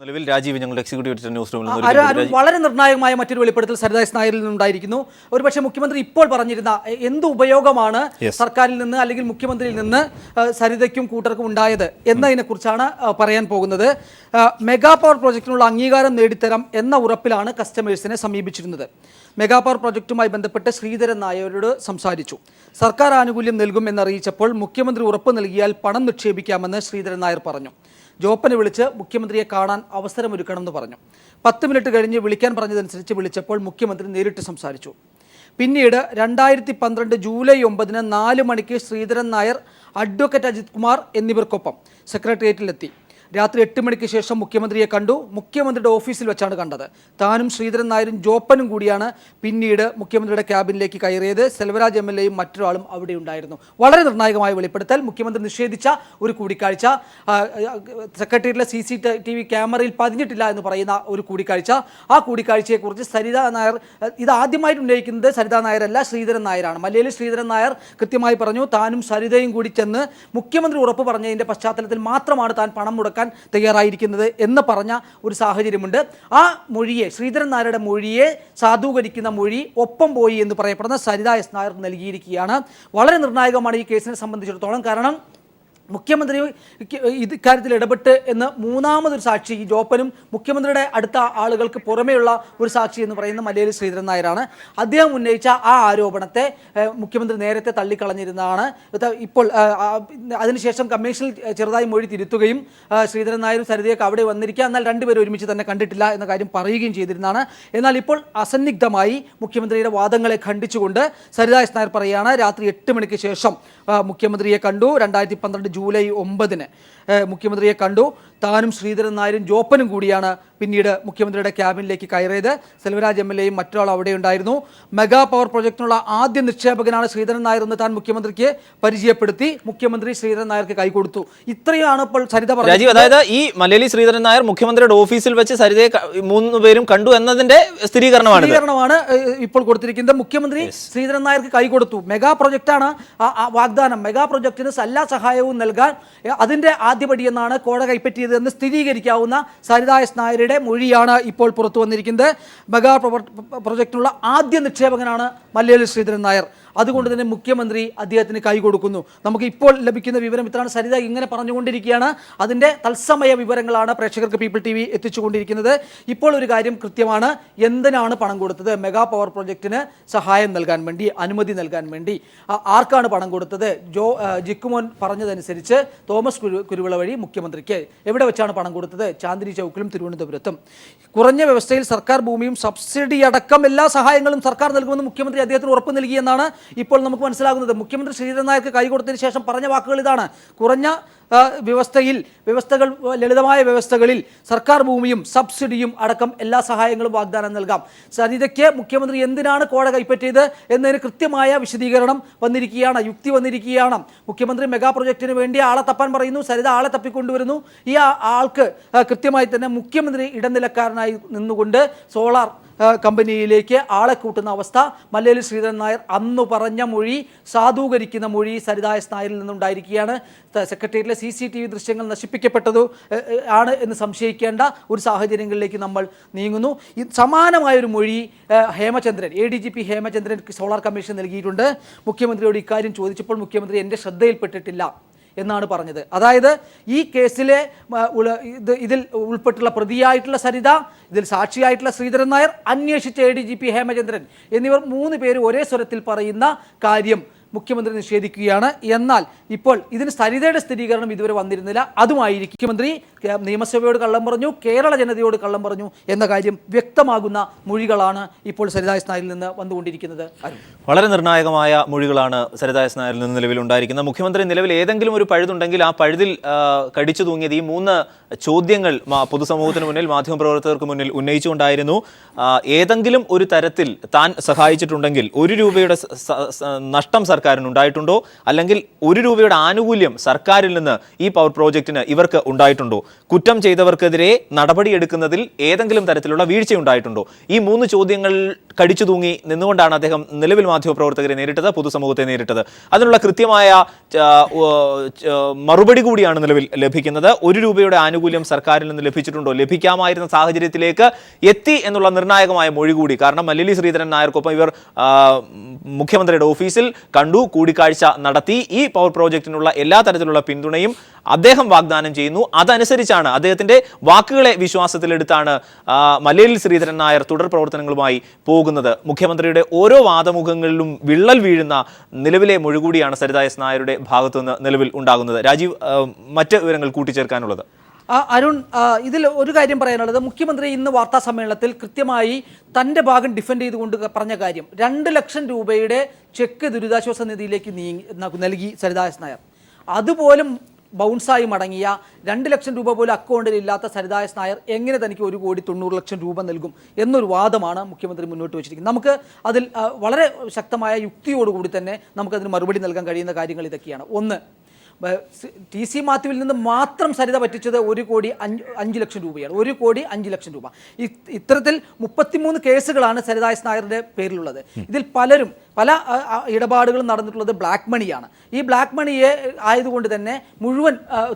നിലവിൽ രാജീവ് ഞങ്ങളുടെ executive editor news റൂമിൽ വളരെ നിർണായകമായ മറ്റൊരു വെളിപ്പെടുത്തൽ സരിത എസ് നായരിൽ നിന്നുണ്ടായിരിക്കുന്നു. ഒരുപക്ഷെ മുഖ്യമന്ത്രി ഇപ്പോൾ പറഞ്ഞിരുന്ന എന്ത് ഉപയോഗമാണ് സർക്കാരിൽ നിന്ന് അല്ലെങ്കിൽ മുഖ്യമന്ത്രിയിൽ നിന്ന് സരിതയ്ക്കും കൂട്ടർക്കും ഉണ്ടായത് എന്നതിനെ കുറിച്ചാണ് പറയാൻ പോകുന്നത്. മെഗാ പവർ പ്രോജക്റ്റിനുള്ള അംഗീകാരം നേടിത്തരാം എന്ന ഉറപ്പിലാണ് കസ്റ്റമേഴ്സിനെ സമീപിച്ചിരുന്നത്. മെഗാ പവർ പ്രോജക്റ്റുമായി ബന്ധപ്പെട്ട് ശ്രീധരൻ നായരോട് സംസാരിച്ചു. സർക്കാർ ആനുകൂല്യം നൽകും എന്നറിയിച്ചപ്പോൾ മുഖ്യമന്ത്രി ഉറപ്പ് നൽകിയാൽ പണം നിക്ഷേപിക്കാമെന്ന് ശ്രീധരൻ നായർ പറഞ്ഞു. ജോപ്പനെ വിളിച്ച് മുഖ്യമന്ത്രിയെ കാണാൻ അവസരമൊരുക്കണമെന്ന് പറഞ്ഞു. 10 മിനിറ്റ് കഴിഞ്ഞ് വിളിക്കാൻ പറഞ്ഞതനുസരിച്ച് വിളിച്ചപ്പോൾ മുഖ്യമന്ത്രി നേരിട്ട് സംസാരിച്ചു. പിന്നീട് 2012 ജൂലൈ 9 4 മണിക്ക് ശ്രീധരൻ നായർ, അഡ്വക്കേറ്റ് അജിത് കുമാർ എന്നിവർക്കൊപ്പം സെക്രട്ടേറിയറ്റിലെത്തി. രാത്രി 8 മണിക്ക് ശേഷം മുഖ്യമന്ത്രിയെ കണ്ടു. മുഖ്യമന്ത്രിയുടെ ഓഫീസിൽ വെച്ചാണ് കണ്ടത്. താനും ശ്രീധരൻ നായരും ജോപ്പനും കൂടിയാണ് പിന്നീട് മുഖ്യമന്ത്രിയുടെ ക്യാബിനിലേക്ക് കയറിയത്. സെൽവരാജ് MLAയും മറ്റൊരാളും അവിടെ ഉണ്ടായിരുന്നു. വളരെ നിർണായകമായ വെളിപ്പെടുത്തൽ. മുഖ്യമന്ത്രി നിഷേധിച്ച ഒരു കൂടിക്കാഴ്ച, സെക്രട്ടേറിയറ്റിലെ CCTV ക്യാമറയിൽ പതിഞ്ഞിട്ടില്ല എന്ന് പറയുന്ന ഒരു കൂടിക്കാഴ്ച. ആ കൂടിക്കാഴ്ചയെക്കുറിച്ച് സരിത നായർ ഇത് ആദ്യമായിട്ട് ഉന്നയിക്കുന്നത് സരിത നായരല്ല, ശ്രീധരൻ നായരാണ്. മലയാളി ശ്രീധരൻ നായർ കൃത്യമായി പറഞ്ഞു, താനും സരിതയും കൂടി ചെന്ന് മുഖ്യമന്ത്രി ഉറപ്പ് പറഞ്ഞതിൻ്റെ പശ്ചാത്തലത്തിൽ മാത്രമാണ് താൻ പണം മുടക്കാൻ തയ്യാറായിരിക്കുന്നത് എന്ന് പറഞ്ഞ ഒരു സാഹചര്യമുണ്ട്. ആ മൊഴിയെ, ശ്രീധരൻ നായരുടെ മൊഴിയെ സാധൂകരിക്കുന്ന മൊഴി ഒപ്പം പോയി എന്ന് പറയപ്പെടുന്ന സരിത എസ് നായർ നൽകിയിരിക്കുകയാണ്. വളരെ നിർണായകമാണ് ഈ കേസിനെ സംബന്ധിച്ചിടത്തോളം. കാരണം മുഖ്യമന്ത്രി ഇക്കാര്യത്തിൽ ഇടപെട്ട് എന്ന് മൂന്നാമതൊരു സാക്ഷി, ഈ ജോപ്പനും മുഖ്യമന്ത്രിയുടെ അടുത്ത ആളുകൾക്ക് പുറമെയുള്ള ഒരു സാക്ഷി എന്ന് പറയുന്ന മലയാളി ശ്രീധരൻ നായരാണ്. അദ്ദേഹം ഉന്നയിച്ച ആ ആരോപണത്തെ മുഖ്യമന്ത്രി നേരത്തെ തള്ളിക്കളഞ്ഞിരുന്നതാണ്. ഇപ്പോൾ അതിനുശേഷം കമ്മീഷനിൽ ചെറുതായി മൊഴി തിരുത്തുകയും ശ്രീധരൻ നായരും സരിതയൊക്കെ അവിടെ വന്നിരിക്കുക, എന്നാൽ രണ്ടുപേരും ഒരുമിച്ച് തന്നെ കണ്ടിട്ടില്ല എന്ന കാര്യം പറയുകയും ചെയ്തിരുന്നതാണ്. എന്നാൽ ഇപ്പോൾ അസന്നിഗ്ധമായി മുഖ്യമന്ത്രിയുടെ വാദങ്ങളെ ഖണ്ഡിച്ചുകൊണ്ട് സരിത എസ് നായർ പറയുകയാണ്, രാത്രി 8 മണിക്ക് ശേഷം മുഖ്യമന്ത്രിയെ കണ്ടു. 2012 ജൂലൈ 9 മുഖ്യമന്ത്രിയെ കണ്ടു. താനും ശ്രീധരൻ നായരും ജോപ്പനും കൂടിയാണ് പിന്നീട് മുഖ്യമന്ത്രിയുടെ ക്യാബിനിലേക്ക് കയറിയത്. സെൽവരാജ് MLAയും മറ്റൊരാൾ അവിടെ ഉണ്ടായിരുന്നു. മെഗാ പവർ പ്രോജക്റ്റിനുള്ള ആദ്യ നിക്ഷേപകനാണ് ശ്രീധരൻ നായർ എന്ന് താൻ മുഖ്യമന്ത്രിക്ക് പരിചയപ്പെടുത്തി. മുഖ്യമന്ത്രി ശ്രീധരൻ നായർക്ക് കൈകൊടുത്തു. ഇത്രയാണ് ഇപ്പോൾ സരിത പറഞ്ഞത്. അതായത് ഈ മലയാളി ശ്രീധരൻ നായർ മുഖ്യമന്ത്രിയുടെ ഓഫീസിൽ വെച്ച് സരിതയെ 3 പേരും കണ്ടു എന്നതിന്റെ സ്ഥിരീകരണമാണ് ഇപ്പോൾ കൊടുത്തിരിക്കുന്നത്. മുഖ്യമന്ത്രി ശ്രീധരൻ നായർക്ക് കൈകൊടുത്തു. മെഗാ പ്രോജക്റ്റാണ് വാഗ്ദാനം. മെഗാ പ്രോജക്റ്റിന് എല്ലാ സഹായവും നൽകാൻ അതിന്റെ ആദ്യപടി എന്നാണ് കോട കൈപ്പറ്റിയത് എന്ന് സ്ഥിരീകരിക്കാവുന്ന സരിത എസ് നായരുടെ മൊഴിയാണ് ഇപ്പോൾ പുറത്തു വന്നിരിക്കുന്നത്. മെഗാ പ്രോജക്റ്റിനുള്ള ആദ്യ നിക്ഷേപകനാണ് മലയാളി ശ്രീധരൻ നായർ. അതുകൊണ്ട് തന്നെ മുഖ്യമന്ത്രി അദ്ദേഹത്തിന് കൈകൊടുക്കുന്നു. നമുക്ക് ഇപ്പോൾ ലഭിക്കുന്ന വിവരം ഇത്രയാണ്. സരിത ഇങ്ങനെ പറഞ്ഞുകൊണ്ടിരിക്കുകയാണ്. അതിൻ്റെ തത്സമയ വിവരങ്ങളാണ് പ്രേക്ഷകർക്ക് പീപ്പിൾ TV എത്തിച്ചുകൊണ്ടിരിക്കുന്നത്. ഇപ്പോൾ ഒരു കാര്യം കൃത്യമാണ്. എന്തിനാണ് പണം കൊടുത്തത്? മെഗാ പവർ പ്രോജക്റ്റിന് സഹായം നൽകാൻ വേണ്ടി, അനുമതി നൽകാൻ വേണ്ടി. ആർക്കാണ് പണം കൊടുത്തത്? ജിക്കുമോൻ പറഞ്ഞതനുസരിച്ച് തോമസ് കുരുവിള വഴി മുഖ്യമന്ത്രിക്ക്. എവിടെ വെച്ചാണ് പണം കൊടുത്തത്? ചാന്ദിനി ചൗക്കിലും തിരുവനന്തപുരത്തും. കുറഞ്ഞ വ്യവസ്ഥയിൽ സർക്കാർ ഭൂമിയും സബ്സിഡി അടക്കം എല്ലാ സഹായങ്ങളും സർക്കാർ നൽകുമെന്ന് മുഖ്യമന്ത്രി അദ്ദേഹത്തിന് ഉറപ്പ് നൽകിയെന്നാണ് ഇപ്പോൾ നമുക്ക് മനസ്സിലാകുന്നത്. മുഖ്യമന്ത്രി ശ്രീധരൻ നായർക്ക് കൈകൊടുത്തതിന് ശേഷം പറഞ്ഞ വാക്കുകൾ ഇതാണ്: കുറഞ്ഞ വ്യവസ്ഥകൾ, ലളിതമായ വ്യവസ്ഥകളിൽ സർക്കാർ ഭൂമിയും സബ്സിഡിയും അടക്കം എല്ലാ സഹായങ്ങളും വാഗ്ദാനം നൽകാം. സരിതയ്ക്ക് മുഖ്യമന്ത്രി എന്തിനാണ് കോട കൈപ്പറ്റിയത് എന്നതിന് കൃത്യമായ വിശദീകരണം വന്നിരിക്കുകയാണ്, യുക്തി വന്നിരിക്കുകയാണ്. മുഖ്യമന്ത്രി മെഗാ പ്രൊജക്റ്റിന് വേണ്ടി ആളെ തപ്പാൻ പറയുന്നു, സരിത ആളെ തപ്പിക്കൊണ്ടുവരുന്നു. ഈ ആൾക്ക് കൃത്യമായി തന്നെ മുഖ്യമന്ത്രി ഇടനിലക്കാരനായി നിന്നുകൊണ്ട് സോളാർ കമ്പനിയിലേക്ക് ആളെ കൂട്ടുന്ന അവസ്ഥ. മലയാളി ശ്രീധരൻ നായർ അന്ന് പറഞ്ഞ മൊഴി സാധൂകരിക്കുന്ന മൊഴി സരിത എസ് നായരിൽ നിന്നുണ്ടായിരിക്കുകയാണ്. സെക്രട്ടേറിയറ്റിലെ CCTV ദൃശ്യങ്ങൾ നശിപ്പിക്കപ്പെട്ടത് ആണ് എന്ന് സംശയിക്കേണ്ട ഒരു സാഹചര്യങ്ങളിലേക്ക് നമ്മൾ നീങ്ങുന്നു. സമാനമായൊരു മൊഴി Hemachandran, ADGP Hemachandran solar commission നൽകിയിട്ടുണ്ട്. മുഖ്യമന്ത്രിയോട് ഇക്കാര്യം ചോദിച്ചപ്പോൾ മുഖ്യമന്ത്രി എൻ്റെ ശ്രദ്ധയിൽപ്പെട്ടിട്ടില്ല എന്നാണ് പറഞ്ഞത്. അതായത് ഈ കേസിലെ ഇതിൽ ഉൾപ്പെട്ടുള്ള പ്രതിയായിട്ടുള്ള സരിത, ഇതിൽ സാക്ഷിയായിട്ടുള്ള ശ്രീധരൻ നായർ, അന്വേഷിച്ച ADGP ഹേമചന്ദ്രൻ എന്നിവർ 3 പേര് ഒരേ സ്വരത്തിൽ പറയുന്ന കാര്യം മുഖ്യമന്ത്രി നിഷേധിക്കുകയാണ്. എന്നാൽ ഇപ്പോൾ ഇതിന് സരിതയുടെ സ്ഥിരീകരണം ഇതുവരെ വന്നിരുന്നില്ല. അതുമായിരിക്കും മുഖ്യമന്ത്രി നിയമസഭയോട് കള്ളം പറഞ്ഞു, കേരള ജനതയോട് കള്ളം പറഞ്ഞു എന്ന കാര്യം വ്യക്തമാകുന്ന മൊഴികളാണ് ഇപ്പോൾ സരിത എസ് നായരിൽ നിന്ന് വന്നുകൊണ്ടിരിക്കുന്നത്. വളരെ നിർണായകമായ മൊഴികളാണ് സരിത എസ് നായരിൽ നിന്ന് നിലവിലുണ്ടായിരിക്കുന്നത്. മുഖ്യമന്ത്രി നിലവിൽ ഏതെങ്കിലും ഒരു പഴുതുണ്ടെങ്കിൽ ആ പഴുതിൽ കടിച്ചു തൂങ്ങിയത് ഈ 3 ചോദ്യങ്ങൾ പൊതുസമൂഹത്തിന് മുന്നിൽ, മാധ്യമപ്രവർത്തകർക്ക് മുന്നിൽ ഉന്നയിച്ചുകൊണ്ടായിരുന്നു. ഏതെങ്കിലും ഒരു തരത്തിൽ താൻ സഹായിച്ചിട്ടുണ്ടെങ്കിൽ 1 രൂപയുടെ നഷ്ടം സർക്കാർ സർക്കാരിന് ഉണ്ടായിട്ടുണ്ടോ, അല്ലെങ്കിൽ 1 രൂപയുടെ ആനുകൂല്യം സർക്കാരിൽ നിന്ന് ഈ പവർ പ്രോജക്റ്റിന് ഇവർക്ക് ഉണ്ടായിട്ടുണ്ടോ, കുറ്റം ചെയ്തവർക്കെതിരെ നടപടിയെടുക്കുന്നതിൽ ഏതെങ്കിലും തരത്തിലുള്ള വീഴ്ച ഉണ്ടായിട്ടുണ്ടോ? ഈ 3 ചോദ്യങ്ങൾ കടിച്ചു തൂങ്ങി നിന്നുകൊണ്ടാണ് അദ്ദേഹം നിലവിൽ മാധ്യമപ്രവർത്തകരെ നേരിട്ടത്, പൊതുസമൂഹത്തെ നേരിട്ടത്. അതിനുള്ള കൃത്യമായ മറുപടി കൂടിയാണ് നിലവിൽ ലഭിക്കുന്നത്. 1 രൂപയുടെ ആനുകൂല്യം സർക്കാരിൽ നിന്ന് ലഭിച്ചിട്ടുണ്ടോ, ലഭിക്കാമായിരുന്ന സാഹചര്യത്തിലേക്ക് എത്തി എന്നുള്ള നിർണായകമായ മൊഴി കൂടി. കാരണം മല്ലേലി ശ്രീധരൻ നായർക്കൊപ്പം ഇവർ മുഖ്യമന്ത്രിയുടെ ഓഫീസിൽ കണ്ടു, കൂടിക്കാഴ്ച നടത്തി. ഈ പവർ പ്രോജക്റ്റിനുള്ള എല്ലാ തരത്തിലുള്ള പിന്തുണയും അദ്ദേഹം വാഗ്ദാനം ചെയ്യുന്നു. അതനുസരിച്ചാണ്, അദ്ദേഹത്തിന്റെ വാക്കുകളെ വിശ്വാസത്തിലെടുത്താണ് മല്ലേലി ശ്രീധരൻ നായർ തുടർ പ്രവർത്തനങ്ങളുമായി പോകുന്നത്. മുഖ്യമന്ത്രിയുടെ ഓരോ വാദമുഖങ്ങളിലും വിള്ളൽ വീഴുന്ന നിലവിലെ മൊഴി കൂടിയാണ് സരിത എസ് നായരുടെ ഭാഗത്തുനിന്ന് നിലവിൽ ഉണ്ടാകുന്നത്. രാജീവ്, മറ്റ് വിവരങ്ങൾ കൂട്ടിച്ചേർക്കാനുള്ളത്? അരുൺ, ഇതിൽ ഒരു കാര്യം പറയാനുള്ളത്, മുഖ്യമന്ത്രി ഇന്ന് വാർത്താ സമ്മേളനത്തിൽ കൃത്യമായി തൻ്റെ ഭാഗം ഡിഫെൻഡ് ചെയ്തുകൊണ്ട് പറഞ്ഞ കാര്യം, 2 ലക്ഷം രൂപയുടെ ചെക്ക് ദുരിതാശ്വാസ നിധിയിലേക്ക് നൽകി സരിത എസ് നായർ. അതുപോലും ബൗൺസായി മടങ്ങിയ 2 ലക്ഷം രൂപ പോലും അക്കൗണ്ടിൽ ഇല്ലാത്ത സരിത എസ് നായർ എങ്ങനെ തനിക്ക് 1,90,00,000 രൂപ നൽകും എന്നൊരു വാദമാണ് മുഖ്യമന്ത്രി മുന്നോട്ട് വെച്ചിരിക്കുന്നത്. നമുക്ക് അതിൽ വളരെ ശക്തമായ യുക്തിയോടുകൂടി തന്നെ നമുക്കതിന് മറുപടി നൽകാൻ കഴിയുന്ന കാര്യങ്ങൾ ഇതൊക്കെയാണ്. ഒന്ന്, ടി.സി. മാത്യുവിൽ നിന്ന് മാത്രം സരിത പറ്റിച്ചത് 1,05,00,000 രൂപയാണ്. 1,05,00,000 രൂപ. ഇത്തരത്തിൽ 33 കേസുകളാണ് സരിത എസ് നായരുടെ പേരിലുള്ളത്. ഇതിൽ പല ഇടപാടുകളും നടന്നിട്ടുള്ളത് ബ്ലാക്ക് മണിയാണ്. ഈ ബ്ലാക്ക് മണിയെ ആയതുകൊണ്ട് തന്നെ മുഴുവൻ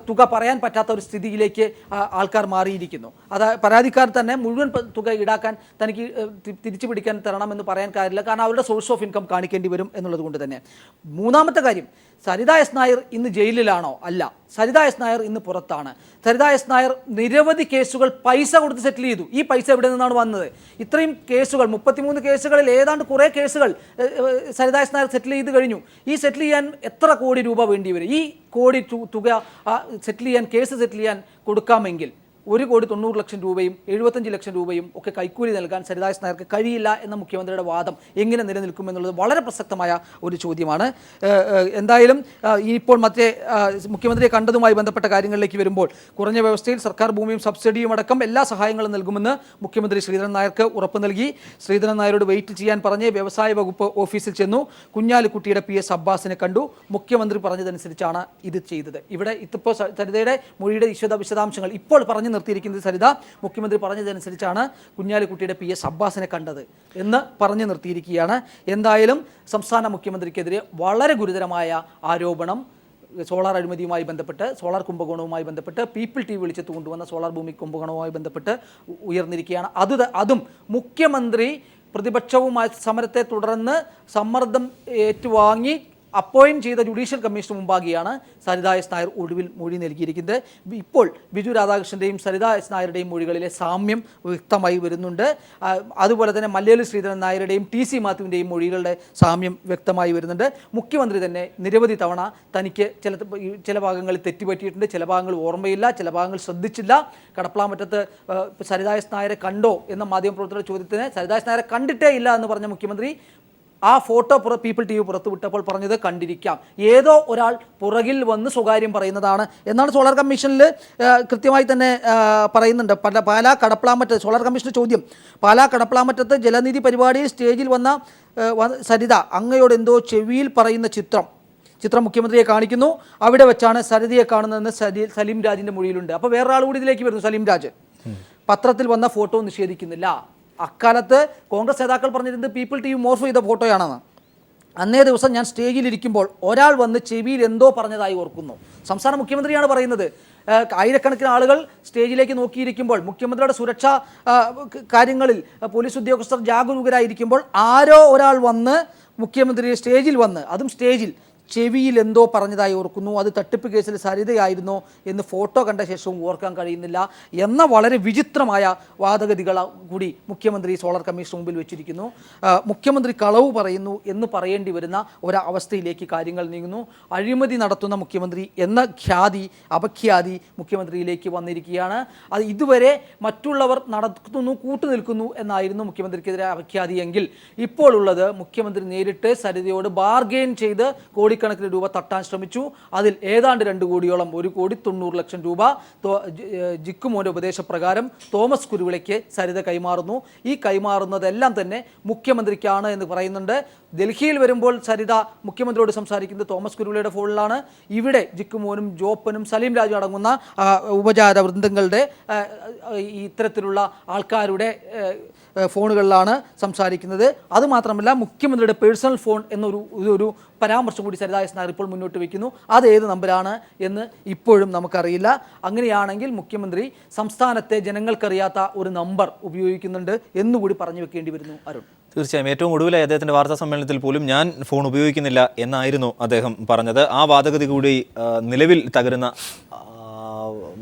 തുക പറയാൻ പറ്റാത്ത ഒരു സ്ഥിതിയിലേക്ക് ആൾക്കാർ മാറിയിരിക്കുന്നു. പരാതിക്കാർ തന്നെ മുഴുവൻ തുക ഈടാക്കാൻ തനിക്ക് തിരിച്ചു പിടിക്കാൻ തരണമെന്ന് പറയാൻ കാര്യമില്ല, കാരണം അവരുടെ സോഴ്സ് ഓഫ് ഇൻകം കാണിക്കേണ്ടി വരും എന്നുള്ളത് കൊണ്ട് തന്നെ. മൂന്നാമത്തെ കാര്യം, സരിത എസ് നായർ ഇന്ന് ജയിലിലാണോ? അല്ല, സരിത എസ് നായർ ഇന്ന് പുറത്താണ്. സരിത എസ് നായർ നിരവധി കേസുകൾ പൈസ കൊടുത്ത് സെറ്റിൽ ചെയ്തു. ഈ പൈസ എവിടെ നിന്നാണ് വന്നത്? ഇത്രയും കേസുകൾ, 33 കേസുകളിൽ ഏതാണ്ട് കുറേ കേസുകൾ സരിത എസ് നായർ സെറ്റിൽ ചെയ്ത് കഴിഞ്ഞു. ഈ സെറ്റിൽ ചെയ്യാൻ എത്ര കോടി രൂപ വേണ്ടി വരും? ഈ കോടി തുക സെറ്റിൽ ചെയ്യാൻ, കേസ് സെറ്റിൽ ചെയ്യാൻ കൊടുക്കാമെങ്കിൽ 1,90,00,000 രൂപയും 75 ലക്ഷം രൂപയും ഒക്കെ കൈക്കൂലി നൽകാൻ സരിത എസ് നായർക്ക് കഴിയില്ല എന്ന മുഖ്യമന്ത്രിയുടെ വാദം എങ്ങനെ നിലനിൽക്കുമെന്നുള്ളത് വളരെ പ്രസക്തമായ ഒരു ചോദ്യമാണ്. എന്തായാലും ഇപ്പോൾ മുഖ്യമന്ത്രിയെ കണ്ടതുമായി ബന്ധപ്പെട്ട കാര്യങ്ങളിലേക്ക് വരുമ്പോൾ, കുറഞ്ഞ വ്യവസ്ഥയിൽ സർക്കാർ ഭൂമിയും സബ്സിഡിയും അടക്കം എല്ലാ സഹായങ്ങളും നൽകുമെന്ന് മുഖ്യമന്ത്രി ശ്രീധരൻ നായർക്ക് ഉറപ്പ് നൽകി. ശ്രീധരൻ നായരോട് വെയിറ്റ് ചെയ്യാൻ പറഞ്ഞ് വ്യവസായ വകുപ്പ് ഓഫീസിൽ ചെന്നു. കുഞ്ഞാലിക്കുട്ടിയുടെ PS അബ്ബാസിനെ കണ്ടു. മുഖ്യമന്ത്രി പറഞ്ഞതനുസരിച്ചാണ് ഇത് ചെയ്തത്. ഇവിടെ ഇപ്പോൾ സരിതയുടെ മൊഴിയുടെ വിശദാംശങ്ങൾ ഇപ്പോൾ പറഞ്ഞു നിർത്തിയിരിക്കുന്നത്, സരിത മുഖ്യമന്ത്രി പറഞ്ഞതനുസരിച്ചാണ് കുഞ്ഞാലിക്കുട്ടിയുടെ PS അബ്ബാസിനെ കണ്ടത് എന്ന് പറഞ്ഞു നിർത്തിയിരിക്കുകയാണ്. എന്തായാലും സംസ്ഥാന മുഖ്യമന്ത്രിക്കെതിരെ വളരെ ഗുരുതരമായ ആരോപണം സോളാർ അഴിമതിയുമായി ബന്ധപ്പെട്ട്, സോളാർ കുംഭകോണവുമായി ബന്ധപ്പെട്ട്, പീപ്പിൾ TV വിളിച്ചെത്തു കൊണ്ടുവന്ന സോളാർ ഭൂമി കുംഭകോണവുമായി ബന്ധപ്പെട്ട് ഉയർന്നിരിക്കുകയാണ്. അതും മുഖ്യമന്ത്രി പ്രതിപക്ഷവുമായി സമരത്തെ തുടർന്ന് സമ്മർദ്ദം ഏറ്റുവാങ്ങി അപ്പോയിന്റ് ചെയ്ത ജുഡീഷ്യൽ കമ്മീഷന് മുമ്പാകെയാണ് സരിത എസ് നായർ ഒടുവിൽ മൊഴി നൽകിയിരിക്കുന്നത്. ഇപ്പോൾ ബിജു രാധാകൃഷ്ണൻ്റെയും സരിത എസ് നായരുടെയും മൊഴികളിലെ സാമ്യം വ്യക്തമായി വരുന്നുണ്ട്. അതുപോലെ തന്നെ മല്ലേലി ശ്രീധരൻ നായരുടെയും ടി.സി. മാത്യുവിൻ്റെയും മൊഴികളുടെ സാമ്യം വ്യക്തമായി വരുന്നുണ്ട്. മുഖ്യമന്ത്രി തന്നെ നിരവധി തവണ തനിക്ക് ചില ഭാഗങ്ങളിൽ തെറ്റുപറ്റിയിട്ടുണ്ട്, ചില ഭാഗങ്ങൾ ഓർമ്മയില്ല, ചില ഭാഗങ്ങൾ ശ്രദ്ധിച്ചില്ല. കടപ്ലാമറ്റത്ത് സരിത എസ് നായരെ കണ്ടോ എന്ന മാധ്യമപ്രവർത്തകരുടെ ചോദ്യത്തിന് സരിത എസ് നായരെ കണ്ടിട്ടേ ഇല്ല എന്ന് പറഞ്ഞ മുഖ്യമന്ത്രി ആ ഫോട്ടോ പീപ്പിൾ TV പുറത്തു വിട്ടപ്പോൾ പറഞ്ഞത് കണ്ടിരിക്കാം, ഏതോ ഒരാൾ പുറകിൽ വന്ന് സ്വകാര്യം പറയുന്നതാണ് എന്നാണ് സോളാർ കമ്മീഷനിൽ കൃത്യമായി തന്നെ പറയുന്നുണ്ട്. പാലാ കടപ്ലാമറ്റത്ത് സോളാർ കമ്മീഷൻ്റെ ചോദ്യം, പാലാ കടപ്ലാമറ്റത്ത് ജലനിധി പരിപാടിയിൽ സ്റ്റേജിൽ വന്ന സരിത അങ്ങയോട് എന്തോ ചെവിയിൽ പറയുന്ന ചിത്രം മുഖ്യമന്ത്രിയെ കാണിക്കുന്നു. അവിടെ വെച്ചാണ് സരിതയെ കാണുന്നതെന്ന് സലീം രാജിൻ്റെ മൊഴിയിലുണ്ട്. അപ്പോൾ വേറൊരാൾ കൂടി ഇതിലേക്ക് വരുന്നു, സലീം രാജ്. പത്രത്തിൽ വന്ന ഫോട്ടോ നിഷേധിക്കുന്നില്ല. അക്കാലത്ത് കോൺഗ്രസ് നേതാക്കൾ പറഞ്ഞിരുന്നത് പീപ്പിൾ TV മോർഫ് ചെയ്ത ഫോട്ടോയാണെന്ന്. അന്നേ ദിവസം ഞാൻ സ്റ്റേജിലിരിക്കുമ്പോൾ ഒരാൾ വന്ന് ചെവിയിൽ എന്തോ പറഞ്ഞതായി ഓർക്കുന്നു. സംസ്ഥാന മുഖ്യമന്ത്രിയാണ് പറയുന്നത്. ആയിരക്കണക്കിന് ആളുകൾ സ്റ്റേജിലേക്ക് നോക്കിയിരിക്കുമ്പോൾ, മുഖ്യമന്ത്രിയുടെ സുരക്ഷാ കാര്യങ്ങളിൽ പോലീസ് ഉദ്യോഗസ്ഥർ ജാഗരൂകരായിരിക്കുമ്പോൾ ആരോ ഒരാൾ വന്ന് മുഖ്യമന്ത്രിയെ സ്റ്റേജിൽ വന്ന്, അതും സ്റ്റേജിൽ ചെവിയിൽ എന്തോ പറഞ്ഞതായി ഓർക്കുന്നു. അത് തട്ടിപ്പ് കേസിൽ സരിതയായിരുന്നു എന്ന് ഫോട്ടോ കണ്ട ശേഷവും ഓർക്കാൻ കഴിയുന്നില്ല എന്ന വളരെ വിചിത്രമായ വാദഗതികൾ കൂടി മുഖ്യമന്ത്രി സോളാർ കമ്മീഷന് മുമ്പിൽ വെച്ചിരിക്കുന്നു. മുഖ്യമന്ത്രി കളവ് പറയുന്നു എന്ന് പറയേണ്ടി വരുന്ന ഒരവസ്ഥയിലേക്ക് കാര്യങ്ങൾ നീങ്ങുന്നു. അഴിമതി നടത്തുന്ന മുഖ്യമന്ത്രി എന്ന അപഖ്യാതി മുഖ്യമന്ത്രിയിലേക്ക് വന്നിരിക്കുകയാണ്. അത് ഇതുവരെ മറ്റുള്ളവർ നടത്തുന്നു, കൂട്ടുനിൽക്കുന്നു എന്നായിരുന്നു മുഖ്യമന്ത്രിക്കെതിരെ അപഖ്യാതിയെങ്കിൽ ഇപ്പോൾ ഉള്ളത് മുഖ്യമന്ത്രി നേരിട്ട് സരിതയോട് ബാർഗെയിൻ ചെയ്ത് കോടിക്കണക്കിന് രൂപ തട്ടാൻ ശ്രമിച്ചു. അതിൽ ഏതാണ്ട് 2 കോടിയോളം 1,90,00,000 രൂപ ജിക്കുമോൻ്റെ ഉപദേശപ്രകാരം തോമസ് കുരുവിളയ്ക്ക് സരിത കൈമാറുന്നു. ഈ കൈമാറുന്നതെല്ലാം തന്നെ മുഖ്യമന്ത്രിക്കാണ് എന്ന് പറയുന്നുണ്ട്. ഡൽഹിയിൽ വരുമ്പോൾ സരിത മുഖ്യമന്ത്രിയോട് സംസാരിക്കുന്നത് തോമസ് കുരുവിളയുടെ ഫോണിലാണ്. ഇവിടെ ജിക്കുമോനും ജോപ്പനും സലീം രാജു അടങ്ങുന്ന ഉപജാത വൃന്ദങ്ങളുടെ ഇത്തരത്തിലുള്ള ആൾക്കാരുടെ ഫോണുകളിലാണ് സംസാരിക്കുന്നത്. അതുമാത്രമല്ല മുഖ്യമന്ത്രിയുടെ പേഴ്സണൽ ഫോൺ എന്നൊരു പരാമർശം കൂടി സരിത എസ് നായർ ഇപ്പോൾ മുന്നോട്ട് വയ്ക്കുന്നു. അത് ഏത് നമ്പറാണ് എന്ന് ഇപ്പോഴും നമുക്കറിയില്ല. അങ്ങനെയാണെങ്കിൽ മുഖ്യമന്ത്രി സംസ്ഥാനത്തെ ജനങ്ങൾക്കറിയാത്ത ഒരു നമ്പർ ഉപയോഗിക്കുന്നുണ്ട് എന്നുകൂടി പറഞ്ഞു വെക്കേണ്ടി വരുന്നു. അരുൺ, തീർച്ചയായും ഏറ്റവും ഒടുവിലായി അദ്ദേഹത്തിൻ്റെ വാർത്താ സമ്മേളനത്തിൽ പോലും ഞാൻ ഫോൺ ഉപയോഗിക്കുന്നില്ല എന്നായിരുന്നു അദ്ദേഹം പറഞ്ഞത്. ആ വാദഗതി കൂടി നിലവിൽ തകരുന്ന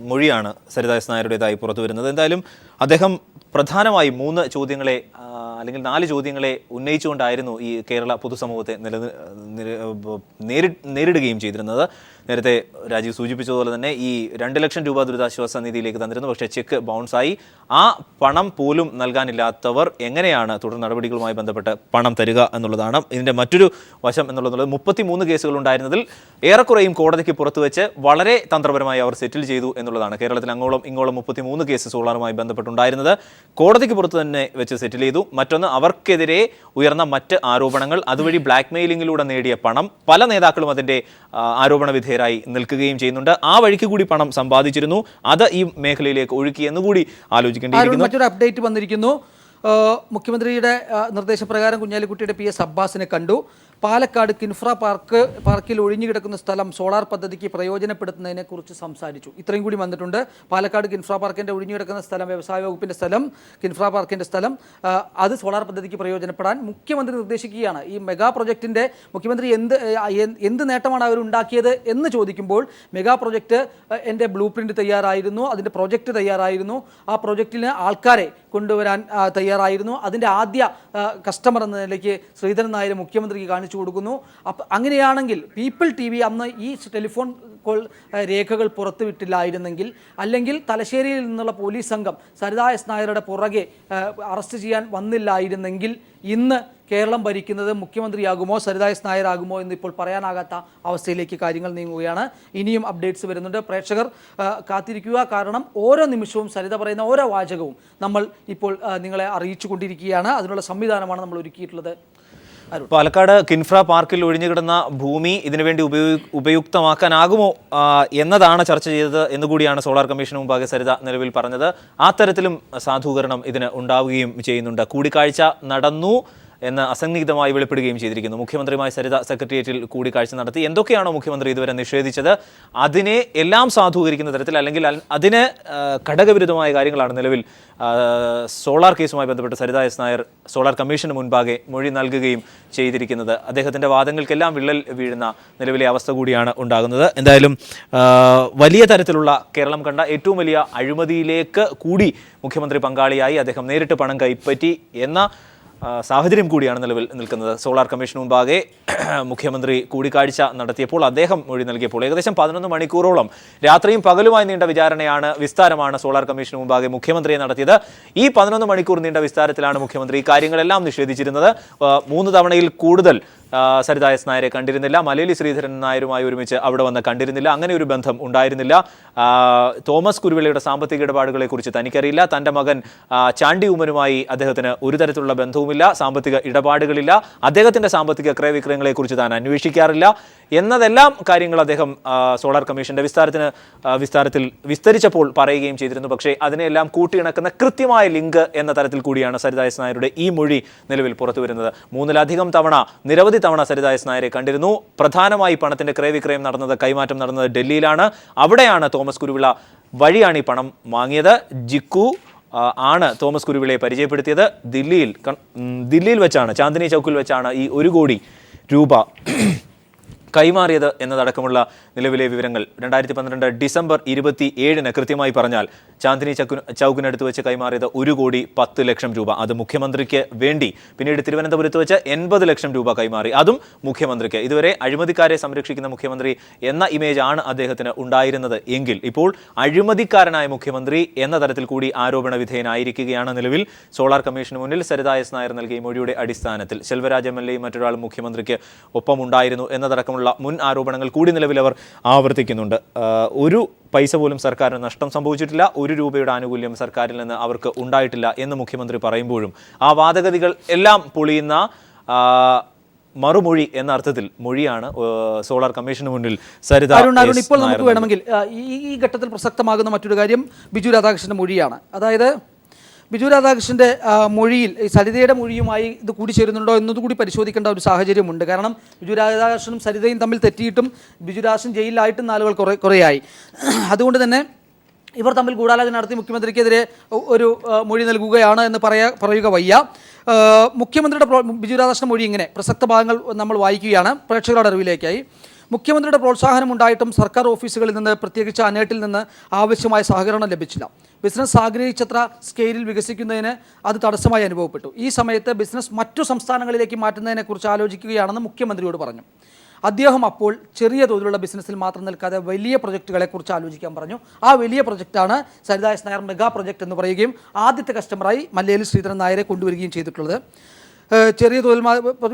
മൊഴിയാണ് സരിത എസ് നായരുടേതായി പുറത്തു വരുന്നത്. എന്തായാലും അദ്ദേഹം പ്രധാനമായും 3 ചോദ്യങ്ങളെ അല്ലെങ്കിൽ 4 ചോദ്യങ്ങളെ ഉന്നയിച്ചുകൊണ്ടായിരുന്നു ഈ കേരള പൊതുസമൂഹത്തെ നേരിടുകയും ചെയ്തിരുന്നത്. നേരത്തെ രാജീവ് സൂചിപ്പിച്ചതുപോലെ തന്നെ ഈ 2 ലക്ഷം രൂപ ദുരിതാശ്വാസ നിധിയിലേക്ക് തന്നിരുന്നു. പക്ഷേ ചെക്ക് ബൗൺസായി. ആ പണം പോലും നൽകാനില്ലാത്തവർ എങ്ങനെയാണ് തുടർ നടപടികളുമായി ബന്ധപ്പെട്ട് പണം തരിക എന്നുള്ളതാണ് ഇതിൻ്റെ മറ്റൊരു വശം എന്നുള്ളത്. 33 കേസുകൾ ഉണ്ടായിരുന്നതിൽ ഏറെക്കുറെയും കോടതിക്ക് പുറത്തുവെച്ച് വളരെ തന്ത്രപരമായി അവർ സെറ്റിൽ ചെയ്തു എന്നുള്ളതാണ്. കേരളത്തിൽ അങ്ങോളം ഇങ്ങോളം 33 കേസ് സോളാറുമായി ബന്ധപ്പെട്ടുണ്ടായിരുന്നത് കോടതിക്ക് പുറത്ത് തന്നെ വെച്ച് സെറ്റിൽ ചെയ്തു. മറ്റൊന്ന്, അവർക്കെതിരെ ഉയർന്ന മറ്റ് ആരോപണങ്ങൾ, അതുവഴി ബ്ലാക്ക് മെയിലിങ്ങിലൂടെ നേടിയ പണം, പല നേതാക്കളും അതിൻ്റെ ആരോപണ വിധേയരായി നിൽക്കുകയും ചെയ്യുന്നുണ്ട്. ആ വഴിക്ക് കൂടി പണം സമ്പാദിച്ചിരുന്നു, അത് ഈ മേഖലയിലേക്ക് ഒഴുക്കി എന്നുകൂടി ആലോചിക്കേണ്ടിയിരിക്കുന്നു. മറ്റൊരു അപ്ഡേറ്റ് വന്നിരിക്കുന്നു. മുഖ്യമന്ത്രിയുടെ നിർദ്ദേശപ്രകാരം കുഞ്ഞാലിക്കുട്ടിയുടെ PS അബ്ബാസിനെ കണ്ടു. പാലക്കാട് കിൻഫ്ര പാർക്കിൽ ഒഴിഞ്ഞുകിടക്കുന്ന സ്ഥലം സോളാർ പദ്ധതിക്ക് പ്രയോജനപ്പെടുത്തുന്നതിനെ കുറിച്ച് സംസാരിച്ചു. ഇത്രയും കൂടി വന്നിട്ടുണ്ട്. പാലക്കാട് കിൻഫ്ര പാർക്കിൻ്റെ ഒഴിഞ്ഞുകിടക്കുന്ന സ്ഥലം, വ്യവസായ വകുപ്പിൻ്റെ സ്ഥലം, കിൻഫ്ര പാർക്കിൻ്റെ സ്ഥലം, അത് സോളാർ പദ്ധതിക്ക് പ്രയോജനപ്പെടാൻ മുഖ്യമന്ത്രി നിർദ്ദേശിക്കുകയാണ്. ഈ മെഗാ പ്രൊജക്റ്റിൻ്റെ മുഖ്യമന്ത്രി എന്ത് നേട്ടമാണ് അവരുണ്ടാക്കിയത് എന്ന് ചോദിക്കുമ്പോൾ മെഗാ പ്രൊജക്റ്റ് എൻ്റെ ബ്ലൂ പ്രിൻ്റ് തയ്യാറായിരുന്നു, അതിൻ്റെ പ്രൊജക്റ്റ് തയ്യാറായിരുന്നു, ആ പ്രൊജക്റ്റിന് ആൾക്കാരെ കൊണ്ടുവരാൻ തയ്യാറായിരുന്നു, അതിൻ്റെ ആദ്യ കസ്റ്റമർ എന്ന നിലയ്ക്ക് ശ്രീധരൻ നായർ മുഖ്യമന്ത്രിക്ക് കാണിച്ചു കൊടുക്കുന്നു. അങ്ങനെയാണെങ്കിൽ പീപ്പിൾ TV അന്ന് ഈ ടെലിഫോൺ കോൾ രേഖകൾ പുറത്തുവിട്ടില്ലായിരുന്നെങ്കിൽ, അല്ലെങ്കിൽ തലശ്ശേരിയിൽ നിന്നുള്ള പോലീസ് സംഘം സരിത എസ് നായരുടെ പുറകെ അറസ്റ്റ് ചെയ്യാൻ വന്നില്ലായിരുന്നെങ്കിൽ ഇന്ന് കേരളം ഭരിക്കുന്നത് മുഖ്യമന്ത്രിയാകുമോ സരിത എസ് നായരാകുമോ എന്ന് ഇപ്പോൾ പറയാനാകാത്ത അവസ്ഥയിലേക്ക് കാര്യങ്ങൾ നീങ്ങുകയാണ്. ഇനിയും അപ്ഡേറ്റ്സ് വരുന്നുണ്ട്. പ്രേക്ഷകർ കാത്തിരിക്കുക. കാരണം ഓരോ നിമിഷവും സരിത പറയുന്ന ഓരോ വാചകവും നമ്മൾ ഇപ്പോൾ നിങ്ങളെ അറിയിച്ചു കൊണ്ടിരിക്കുകയാണ്. അതിനുള്ള സംവിധാനമാണ് നമ്മൾ ഒരുക്കിയിട്ടുള്ളത്. പാലക്കാട് കിൻഫ്ര പാർക്കിൽ ഒഴിഞ്ഞുകിടന്ന ഭൂമി ഇതിനുവേണ്ടി ഉപയുക്തമാക്കാനാകുമോ എന്നതാണ് ചർച്ച ചെയ്തത് എന്നുകൂടിയാണ് സോളാർ കമ്മീഷന് മുമ്പാകെ സരിത നിലവിൽ പറഞ്ഞത്. ആ തരത്തിലും സാധൂകരണം ഇതിന് ഉണ്ടാവുകയും ചെയ്യുന്നുണ്ട്. കൂടിക്കാഴ്ച നടന്നു എന്ന് അസന്നിഗ്ധമായി വെളിപ്പെടുകയും ചെയ്തിരിക്കുന്നു. മുഖ്യമന്ത്രിയുമായി സരിത സെക്രട്ടേറിയറ്റിൽ കൂടിക്കാഴ്ച നടത്തി. എന്തൊക്കെയാണോ മുഖ്യമന്ത്രി ഇതുവരെ നിഷേധിച്ചത് അതിനെ എല്ലാം സാധൂകരിക്കുന്ന തരത്തിൽ, അല്ലെങ്കിൽ അതിന് ഘടകവിരുദ്ധമായ കാര്യങ്ങളാണ് നിലവിൽ സോളാർ കേസുമായി ബന്ധപ്പെട്ട് Saritha S Nair solar commission മുൻപാകെ മൊഴി നൽകുകയും ചെയ്തിരിക്കുന്നത്. അദ്ദേഹത്തിൻ്റെ വാദങ്ങൾക്കെല്ലാം വിള്ളൽ വീഴുന്ന നിലവിലെ അവസ്ഥ കൂടിയാണ് ഉണ്ടാകുന്നത്. എന്തായാലും വലിയ തരത്തിലുള്ള കേരളം കണ്ട ഏറ്റവും വലിയ അഴിമതിയിലേക്ക് കൂടി മുഖ്യമന്ത്രി പങ്കാളിയായി, അദ്ദേഹം നേരിട്ട് പണം കൈപ്പറ്റി എന്ന സാഹചര്യം കൂടിയാണ് നിലവിൽ നിൽക്കുന്നത്. സോളാർ കമ്മീഷന് മുമ്പാകെ മുഖ്യമന്ത്രി കൂടിക്കാഴ്ച നടത്തിയപ്പോൾ, അദ്ദേഹം മൊഴി നൽകിയപ്പോൾ ഏകദേശം 11 മണിക്കൂറോളം രാത്രിയും പകലുമായി നീണ്ട വിസ്താരമാണ് സോളാർ കമ്മീഷന് മുമ്പാകെ മുഖ്യമന്ത്രിയെ നടത്തിയത്. ഈ 11 മണിക്കൂർ നീണ്ട വിസ്താരത്തിലാണ് മുഖ്യമന്ത്രി ഈ കാര്യങ്ങളെല്ലാം നിഷേധിച്ചിരുന്നത്. 3 തവണയിൽ കൂടുതൽ സരിത എസ് നായരെ കണ്ടിരുന്നില്ല. മലയാളി ശ്രീധരൻ നായരുമായി ഒരുമിച്ച് അവിടെ വന്ന് കണ്ടിരുന്നില്ല. അങ്ങനെ ഒരു ബന്ധം ഉണ്ടായിരുന്നില്ല. തോമസ് കുരുവിളയുടെ സാമ്പത്തിക ഇടപാടുകളെക്കുറിച്ച് തനിക്കറിയില്ല. തൻ്റെ മകൻ ചാണ്ടി ഉമ്മനുമായി അദ്ദേഹത്തിന് ഒരു തരത്തിലുള്ള ബന്ധവുമില്ല, സാമ്പത്തിക ഇടപാടുകളില്ല. അദ്ദേഹത്തിൻ്റെ സാമ്പത്തിക ക്രയവിക്രയങ്ങളെക്കുറിച്ച് താൻ അന്വേഷിക്കാറില്ല എന്നതെല്ലാം കാര്യങ്ങൾ അദ്ദേഹം സോളാർ കമ്മീഷന്റെ വിസ്താരത്തിൽ വിസ്തരിച്ചപ്പോൾ പറയുകയും ചെയ്തിരുന്നു. പക്ഷേ അതിനെല്ലാം കൂട്ടിയിണക്കുന്ന കൃത്യമായ ലിങ്ക് എന്ന തരത്തിൽ കൂടിയാണ് സരിത എസ് നായരുടെ ഈ മൊഴി നിലവിൽ പുറത്തു വരുന്നത്. 3-ലധികം തവണ, നിരവധി തവണ സരിത എസ് നായരെ കണ്ടിരുന്നു. പ്രധാനമായി പണത്തിന്റെ ക്രയവിക്രയം നടന്നത്, കൈമാറ്റം നടന്നത് ഡൽഹിയിലാണ്. അവിടെയാണ് തോമസ് കുരുവിള വഴിയാണ് ഈ പണം വാങ്ങിയത്. ജിക്കു ആണ് തോമസ് കുരുവിളയെ പരിചയപ്പെടുത്തിയത്. ദില്ലിയിൽ വെച്ചാണ്, ചാന്ദിനി ചൗക്കിൽ വെച്ചാണ് ഈ 1 കോടി രൂപ കൈമാറിയത് എന്നതടക്കമുള്ള നിലവിലെ വിവരങ്ങൾ 2012 ഡിസംബർ 27 കൃത്യമായി പറഞ്ഞാൽ ചാന്ദിനി ചൗക്കിനടുത്ത് വെച്ച് കൈമാറിയത് 1,10,00,000 രൂപ. അത് മുഖ്യമന്ത്രിക്ക് വേണ്ടി. പിന്നീട് തിരുവനന്തപുരത്ത് വെച്ച് 80 ലക്ഷം രൂപ കൈമാറി, അതും മുഖ്യമന്ത്രിക്ക്. ഇതുവരെ അഴിമതിക്കാരെ സംരക്ഷിക്കുന്ന മുഖ്യമന്ത്രി എന്ന ഇമേജ് ആണ് അദ്ദേഹത്തിന് ഉണ്ടായിരുന്നത് എങ്കിൽ ഇപ്പോൾ അഴിമതിക്കാരനായ മുഖ്യമന്ത്രി എന്ന തരത്തിൽ കൂടി ആരോപണ വിധേയനായിരിക്കുകയാണ് നിലവിൽ. സോളാർ കമ്മീഷന് മുന്നിൽ സരിത എസ് നായർ നൽകിയ മൊഴിയുടെ അടിസ്ഥാനത്തിൽ സെൽവരാജ് MLA മറ്റൊരാൾ മുഖ്യമന്ത്രിക്ക് ഒപ്പമുണ്ടായിരുന്നു എന്നതടക്കമുള്ള എന്നുള്ള മുൻ ആരോപണങ്ങൾ കൂടി നിലവിൽ അവർ ആവർത്തിക്കുന്നുണ്ട്. ഒരു പൈസ പോലും സർക്കാരിന് നഷ്ടം സംഭവിച്ചിട്ടില്ല, 1 രൂപയുടെ ആനുകൂല്യം സർക്കാരിൽ നിന്ന് അവർക്ക് ഉണ്ടായിട്ടില്ല എന്ന് മുഖ്യമന്ത്രി പറയുമ്പോഴും ആ വാദഗതികൾ എല്ലാം പൊളിയുന്ന മറുമൊഴി എന്ന അർത്ഥത്തിൽ മൊഴിയാണ് സോളാർ കമ്മീഷന് മുന്നിൽ സരിത. ഇപ്പോൾ നമുക്ക് വേണമെങ്കിൽ ഈ ഘട്ടത്തിൽ പ്രസക്തമാകുന്ന മറ്റൊരു കാര്യം ബിജു രാധാകൃഷ്ണന്റെ മൊഴിയാണ്. അതായത് ബിജു രാധാകൃഷ്ണന്റെ മൊഴിയിൽ ഈ സരിതയുടെ മൊഴിയുമായി ഇത് കൂടിച്ചേരുന്നുണ്ടോ എന്നതുകൂടി പരിശോധിക്കേണ്ട ഒരു സാഹചര്യമുണ്ട്. കാരണം ബിജു രാധാകൃഷ്ണനും സരിതയും തമ്മിൽ തെറ്റിയിട്ടും ബിജു രാധാകൃഷ്ണൻ ജയിലിലായിട്ടും നാളുകൾ കുറേയായി. അതുകൊണ്ട് തന്നെ ഇവർ തമ്മിൽ ഗൂഢാലോചന നടത്തി മുഖ്യമന്ത്രിക്കെതിരെ ഒരു മൊഴി നൽകുകയാണ് എന്ന് പറയുക വയ്യ. മുഖ്യമന്ത്രിയുടെ ബിജു രാധാകൃഷ്ണൻ മൊഴി ഇങ്ങനെ പ്രസക്ത ഭാഗങ്ങൾ നമ്മൾ വായിക്കുകയാണ് പ്രേക്ഷകരുടെ അറിവിലേക്കായി. മുഖ്യമന്ത്രിയുടെ പ്രോത്സാഹനം ഉണ്ടായിട്ടും സർക്കാർ ഓഫീസുകളിൽ നിന്ന് പ്രത്യേകിച്ച് അനേട്ടിൽ നിന്ന് ആവശ്യമായ സഹകരണം ലഭിച്ചില്ല. ബിസിനസ് ആഗ്രഹിച്ചത്ര സ്കെയിലിൽ വികസിക്കുന്നതിന് അത് തടസ്സമായി അനുഭവപ്പെട്ടു. ഈ സമയത്ത് ബിസിനസ് മറ്റു സംസ്ഥാനങ്ങളിലേക്ക് മാറ്റുന്നതിനെക്കുറിച്ച് ആലോചിക്കുകയാണെന്ന് മുഖ്യമന്ത്രിയോട് പറഞ്ഞു. അദ്ദേഹം അപ്പോൾ ചെറിയ തോതിലുള്ള ബിസിനസ്സിൽ മാത്രം നിൽക്കാതെ വലിയ പ്രൊജക്റ്റുകളെക്കുറിച്ച് ആലോചിക്കാൻ പറഞ്ഞു. ആ വലിയ പ്രൊജക്റ്റാണ് Saritha S Nair mega project എന്ന് പറയുകയും ആദ്യത്തെ കസ്റ്റമറായി മല്ലേലി ശ്രീധരൻ നായരെ കൊണ്ടുവരികയും ചെയ്തിട്ടുള്ളത്. ചെറിയ തോതിൽ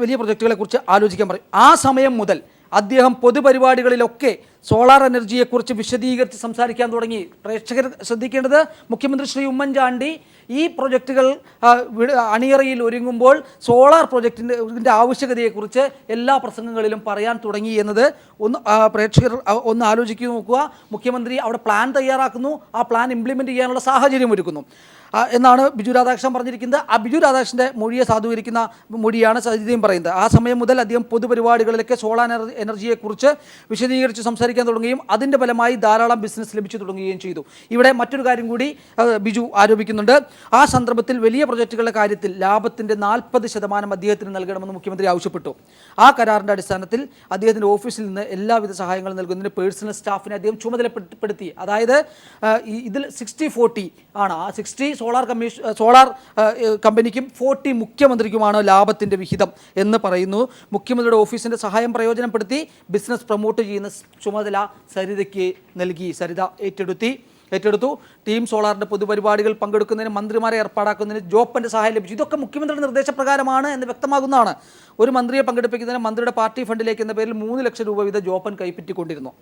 വലിയ പ്രൊജക്റ്റുകളെക്കുറിച്ച് ആലോചിക്കാൻ പറയും. ആ സമയം മുതൽ അദ്ദേഹം പൊതുപരിപാടികളിലൊക്കെ സോളാർ എനർജിയെക്കുറിച്ച് വിശദീകരിച്ച് സംസാരിക്കാൻ തുടങ്ങി. പ്രേക്ഷകർ ശ്രദ്ധിക്കേണ്ടത് മുഖ്യമന്ത്രി ശ്രീ ഉമ്മൻചാണ്ടി ഈ പ്രൊജക്റ്റുകൾ അണിയറയിൽ ഒരുങ്ങുമ്പോൾ സോളാർ പ്രൊജക്റ്റിൻ്റെ ആവശ്യകതയെക്കുറിച്ച് എല്ലാ പ്രസംഗങ്ങളിലും പറയാൻ തുടങ്ങി എന്നത് പ്രേക്ഷകർ ഒന്ന് ആലോചിക്കുക നോക്കുക. മുഖ്യമന്ത്രി അവിടെ പ്ലാൻ തയ്യാറാക്കുന്നു, ആ പ്ലാൻ ഇംപ്ലിമെൻറ്റ് ചെയ്യാനുള്ള സാഹചര്യം ഒരുക്കുന്നു എന്നാണ് ബിജു രാധാകൃഷ്ണൻ പറഞ്ഞിരിക്കുന്നത്. ആ ബിജു രാധാകൃഷ്ണൻ്റെ മൊഴിയെ സാധൂകരിക്കുന്ന മൊഴിയാണ് സരിതയും പറയുന്നത്. ആ സമയം മുതൽ അദ്ദേഹം പൊതുപരിപാടികളിലൊക്കെ സോളാർ എനർജിയെക്കുറിച്ച് വിശദീകരിച്ച് സംസാരിക്കാൻ തുടങ്ങുകയും അതിൻ്റെ ഫലമായി ധാരാളം ബിസിനസ് ലഭിച്ചു തുടങ്ങുകയും ചെയ്തു. ഇവിടെ മറ്റൊരു കാര്യം കൂടി ബിജു ആരോപിക്കുന്നുണ്ട്. ആ സന്ദർഭത്തിൽ വലിയ പ്രൊജക്റ്റുകളുടെ കാര്യത്തിൽ ലാഭത്തിൻ്റെ 40% അദ്ദേഹത്തിന് നൽകണമെന്ന് മുഖ്യമന്ത്രി ആവശ്യപ്പെട്ടു. ആ കരാറിൻ്റെ അടിസ്ഥാനത്തിൽ അദ്ദേഹത്തിൻ്റെ ഓഫീസിൽ നിന്ന് എല്ലാവിധ സഹായങ്ങളും നൽകുന്നതിന് പേഴ്സണൽ സ്റ്റാഫിനെ അദ്ദേഹം ചുമതലപ്പെടുത്തി. അതായത് ഇതിൽ 60-40 ആണ്. ആ 60 സോളാർ കമ്പനിക്കും 40 മുഖ്യമന്ത്രിക്കുമാണ് ലാഭത്തിൻ്റെ വിഹിതം എന്ന് പറയുന്നു. മുഖ്യമന്ത്രിയുടെ ഓഫീസിൻ്റെ സഹായം പ്രയോജനപ്പെടുത്തി ബിസിനസ് പ്രൊമോട്ട് ചെയ്യുന്ന ചുമതല സരിതയ്ക്ക് നൽകി. സരിത ഏറ്റെടുത്തു. ടീം സോളാറിൻ്റെ പൊതുപരിപാടികൾ പങ്കെടുക്കുന്നതിന് മന്ത്രിമാരെ ഏർപ്പാടാക്കുന്നതിന് ജോപ്പൻ്റെ സഹായം ലഭിച്ചു. ഇതൊക്കെ മുഖ്യമന്ത്രിയുടെ നിർദ്ദേശപ്രകാരമാണ് എന്ന് വ്യക്തമാകുന്നതാണ്. ഒരു മന്ത്രിയെ പങ്കെടുപ്പിക്കുന്നതിന് മന്ത്രിയുടെ പാർട്ടി ഫണ്ടിലേക്ക് എന്ന പേരിൽ 3 ലക്ഷം രൂപ വീതം ജോപ്പൻ കൈപ്പറ്റിക്കൊണ്ടിരുന്നു.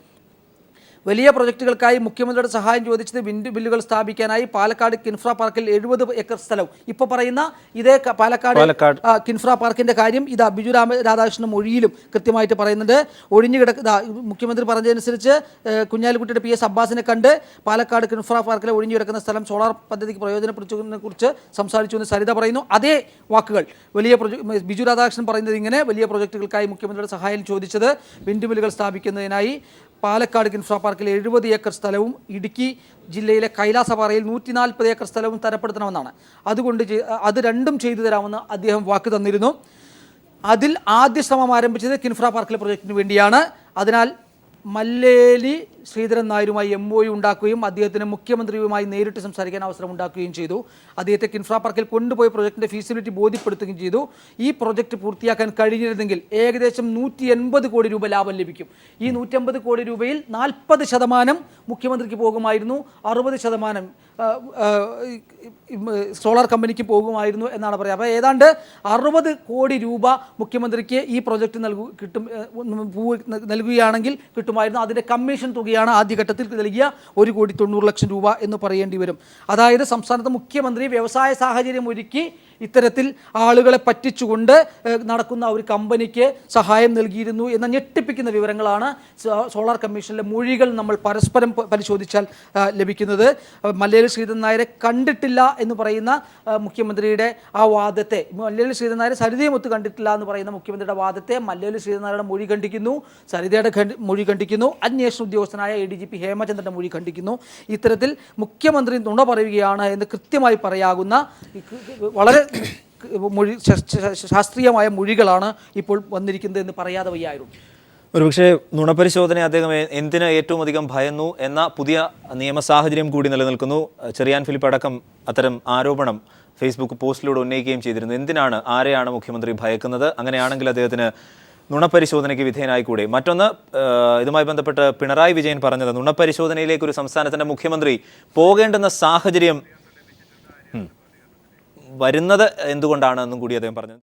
വലിയ പ്രൊജക്റ്റുകൾക്കായി മുഖ്യമന്ത്രിയുടെ സഹായം ചോദിച്ചത് വിൻഡ് ബില്ലുകൾ സ്ഥാപിക്കാനായി പാലക്കാട് കിൻഫ്ര പാർക്കിൽ 70 ഏക്കർ സ്ഥലവും. ഇപ്പോൾ പറയുന്ന ഇതേ പാലക്കാട് കിൻഫ്ര പാർക്കിൻ്റെ കാര്യം ഇതാ ബിജു രാധാകൃഷ്ണൻ മൊഴിയിലും കൃത്യമായിട്ട് പറയുന്നുണ്ട്. മുഖ്യമന്ത്രി പറഞ്ഞതനുസരിച്ച് കുഞ്ഞാലിക്കുട്ടിയുടെ PS അബ്ബാസിനെ കണ്ട് പാലക്കാട് കിൻഫ്ര പാർക്കിലെ ഒഴിഞ്ഞു കിടക്കുന്ന സ്ഥലം സോളാർ പദ്ധതിക്ക് പ്രയോജനപ്പെടുത്തുന്നതിനെ കുറിച്ച് സംസാരിച്ചു എന്ന് സരിത പറയുന്നു. അതേ വാക്കുകൾ ബിജു രാധാകൃഷ്ണൻ പറയുന്നത് ഇങ്ങനെ: വലിയ പ്രൊജക്റ്റുകൾക്കായി മുഖ്യമന്ത്രിയുടെ സഹായം ചോദിച്ചത് വിൻഡ് മില്ലുകൾ സ്ഥാപിക്കുന്നതിനായി പാലക്കാട് കിൻഫ്ര പാർക്കിൽ 70 ഏക്കർ സ്ഥലവും ഇടുക്കി ജില്ലയിലെ കൈലാസപാറയിൽ 140 ഏക്കർ സ്ഥലവും തരപ്പെടുത്തണമെന്നാണ്. അതുകൊണ്ട് അത് രണ്ടും ചെയ്തു തരാമെന്ന് അദ്ദേഹം വാക്ക് തന്നിരുന്നു. അതിൽ ആദ്യ ശ്രമം ആരംഭിച്ചത് കിൻഫ്ര പാർക്കിലെ പ്രൊജക്റ്റിന് വേണ്ടിയാണ്. അതിനാൽ മല്ലേലി ശ്രീധരൻ നായരുമായി MOU ഉണ്ടാക്കുകയും അദ്ദേഹത്തിന് മുഖ്യമന്ത്രിയുമായി നേരിട്ട് സംസാരിക്കാൻ അവസരം ഉണ്ടാക്കുകയും ചെയ്തു. അദ്ദേഹത്തെ കിൻഫ്ര പാർക്കിൽ കൊണ്ടുപോയി പ്രൊജക്ടിൻ്റെ ഫീസിബിലിറ്റി ബോധ്യപ്പെടുത്തുകയും ചെയ്തു. ഈ പ്രൊജക്റ്റ് പൂർത്തിയാക്കാൻ കഴിഞ്ഞിരുന്നെങ്കിൽ ഏകദേശം 180 കോടി രൂപ ലാഭം ലഭിക്കും. ഈ 150 കോടി രൂപയിൽ 40% മുഖ്യമന്ത്രിക്ക് പോകുമായിരുന്നു, 60% സോളാർ കമ്പനിക്ക് പോകുമായിരുന്നു എന്നാണ് പറയുക. അപ്പോൾ ഏതാണ്ട് 60 കോടി രൂപ മുഖ്യമന്ത്രിക്ക് ഈ പ്രൊജക്റ്റ് നൽകുകയാണെങ്കിൽ കിട്ടുമായിരുന്നു. അതിൻ്റെ കമ്മീഷൻ തുകയാണ് ആദ്യഘട്ടത്തിൽ നൽകിയ 1,90,00,000 രൂപ എന്ന് പറയേണ്ടി വരും. അതായത് സംസ്ഥാനത്ത് മുഖ്യമന്ത്രി വ്യവസായ സാഹചര്യം ഒരുക്കി ഇത്തരത്തിൽ ആളുകളെ പറ്റിച്ചുകൊണ്ട് നടക്കുന്ന ഒരു കമ്പനിക്ക് സഹായം നൽകിയിരുന്നു എന്ന ഞെട്ടിപ്പിക്കുന്ന വിവരങ്ങളാണ് സോളാർ കമ്മീഷനിലെ മൊഴികൾ നമ്മൾ പരസ്പരം പരിശോധിച്ചാൽ ലഭിക്കുന്നത്. മല്ലേലി ശ്രീധരൻ നായരെ കണ്ടിട്ടില്ല എന്ന് പറയുന്ന മുഖ്യമന്ത്രിയുടെ ആ വാദത്തെ, മല്ലേലി ശ്രീധരൻ നായരെ സരിതയുമൊത്ത് കണ്ടിട്ടില്ല എന്ന് പറയുന്ന മുഖ്യമന്ത്രിയുടെ വാദത്തെ മല്ലേലി ശ്രീധരൻ നായരുടെ മൊഴി ഖണ്ഡിക്കുന്നു, സരിതയുടെ മൊഴി ഖണ്ഡിക്കുന്നു, അന്വേഷണ ഉദ്യോഗസ്ഥനായ ADGP ഹേമചന്ദ്രൻ്റെ മൊഴി ഖണ്ഡിക്കുന്നു. ഇത്തരത്തിൽ മുഖ്യമന്ത്രി നുണ പറയുകയാണ് എന്ന് കൃത്യമായി പറയാകുന്ന വളരെ ശാസ്ത്രീയമായ മൊഴികളാണ് ഇപ്പോൾ വന്നിരിക്കുന്നത് എന്ന് പറയാതെ വയ്യായിരുന്നു. ഒരുപക്ഷെ നുണപരിശോധന അദ്ദേഹം എന്തിന് ഏറ്റവും അധികം ഭയന്നു എന്ന പുതിയ നിയമ സാഹചര്യം കൂടി നിലനിൽക്കുന്നു. ചെറിയാൻ ഫിലിപ്പ് അടക്കം അത്തരം ആരോപണം ഫേസ്ബുക്ക് പോസ്റ്റിലൂടെ ഉന്നയിക്കുകയും ചെയ്തിരുന്നു. എന്തിനാണ്, ആരെയാണ് മുഖ്യമന്ത്രി ഭയക്കുന്നത്? അങ്ങനെയാണെങ്കിൽ അദ്ദേഹത്തിന് നുണപരിശോധനയ്ക്ക് വിധേയനായിക്കൂടെ? മറ്റൊന്ന്, ഇതുമായി ബന്ധപ്പെട്ട് പിണറായി വിജയൻ പറഞ്ഞത് നുണപരിശോധനയിലേക്ക് ഒരു സംസ്ഥാനത്തിൻ്റെ മുഖ്യമന്ത്രി പോകേണ്ടുന്ന സാഹചര്യം വരുന്നത് എന്തുകൊണ്ടാണ് എന്നും കൂടി അദ്ദേഹം പറഞ്ഞു.